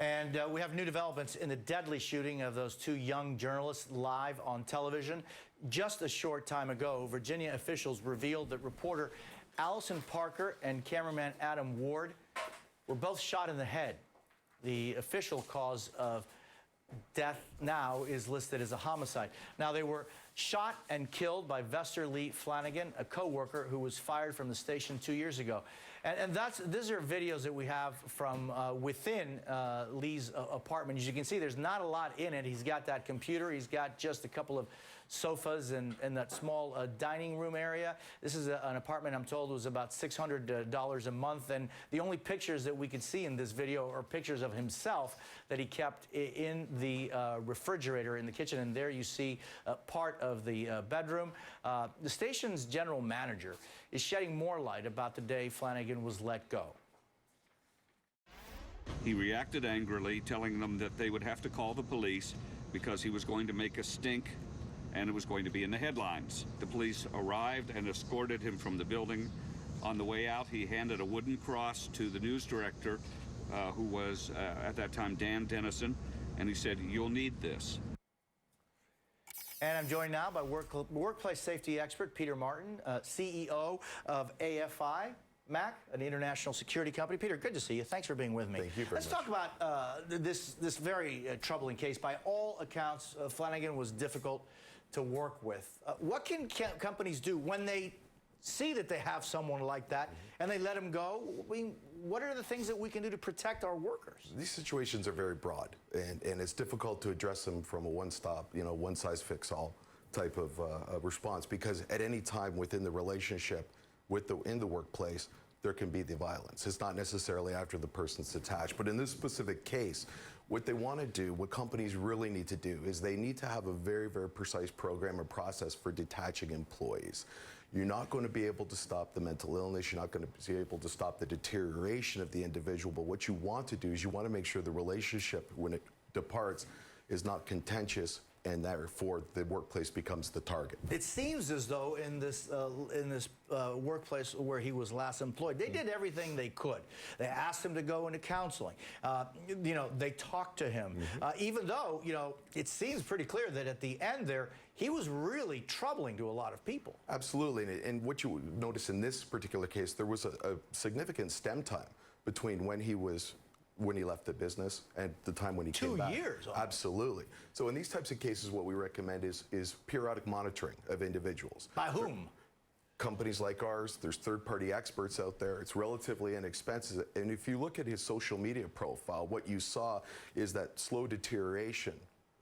And we have new developments in the deadly shooting of those two young journalists live on television. Just a short time ago, Virginia officials revealed that reporter Allison Parker and cameraman Adam Ward were both shot in the head. The official cause of death now is listed as a homicide. Now, they were shot and killed by Vester Lee Flanagan, a co-worker who was fired from the station 2 years ago. And these are videos that we have from within Lee's apartment. As you can see, there's not a lot in it. He's got that computer. He's got just a couple of sofas and that small dining room area. This is an apartment, I'm told, was about $600 a month. And the only pictures that we could see in this video are pictures of himself that he kept in the refrigerator in the kitchen. And there you see part of the bedroom. The station's general manager is shedding more light about the day Flanagan was let go. He reacted angrily, telling them that they would have to call the police because he was going to make a stink and it was going to be in the headlines. The police arrived and escorted him from the building. On the way out, he handed a wooden cross to the news director, who was at that time Dan Dennison, and he said, "You'll need this." And I'm joined now by workplace safety expert Peter Martin, CEO of AFIMAC, an international security company. Peter, good to see you. Thanks for being with me. Thank you very much. Let's talk about this very troubling case. By all accounts, Flanagan was difficult to work with. What can companies do when they see that they have someone like that and they let him go? I mean, what are the things that we can do to protect our workers? These situations are very broad, and it's difficult to address them from a one-stop, one-size-fits-all type of response, because at any time within the relationship in the workplace, there can be the violence. It's not necessarily after the person's detached, but in this specific case, what they want to do, what companies really need to do, is they need to have a very, very precise program and process for detaching employees. You're not going to be able to stop the mental illness. You're not going to be able to stop the deterioration of the individual. But what you want to do is you want to make sure the relationship, when it departs, is not contentious, and therefore the workplace becomes the target. It seems as though in this workplace where he was last employed, they did everything they could. They asked him to go into counseling. They talked to him, even though, it seems pretty clear that at the end there, he was really troubling to a lot of people. Absolutely, and what you notice in this particular case, there was a significant stem time between when he left the business and the time when he came back. 2 years. Almost. Absolutely. So in these types of cases, what we recommend is periodic monitoring of individuals. By whom? Companies like ours. There's third-party experts out there. It's relatively inexpensive. And if you look at his social media profile, what you saw is that slow deterioration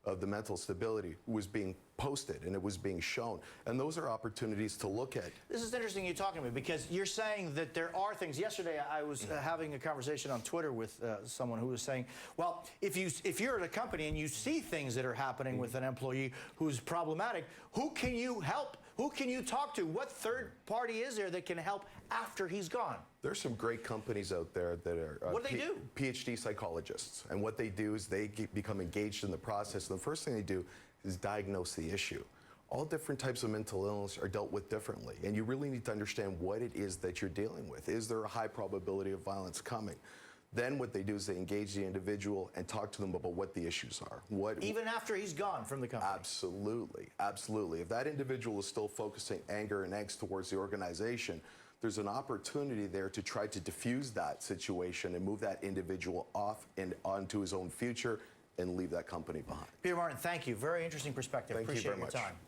of the mental stability was being posted and it was being shown. And those are opportunities to look at. This is interesting you're talking to me, because you're saying that there are things. Yesterday I was having a conversation on Twitter with someone who was saying, well, if you're at a company and you see things that are happening with an employee who's problematic, who can you help? Who can you talk to? What third party is there that can help after he's gone? There's some great companies out there that are what do they do? PhD psychologists. And what they do is they become engaged in the process. And the first thing they do is diagnose the issue. All different types of mental illness are dealt with differently. And you really need to understand what it is that you're dealing with. Is there a high probability of violence coming? Then what they do is they engage the individual and talk to them about what the issues are. Even after he's gone from the company? Absolutely, absolutely. If that individual is still focusing anger and angst towards the organization, there's an opportunity there to try to diffuse that situation and move that individual off and onto his own future and leave that company behind. Peter Martin, thank you. Very interesting perspective. Thank you very much. Appreciate your time.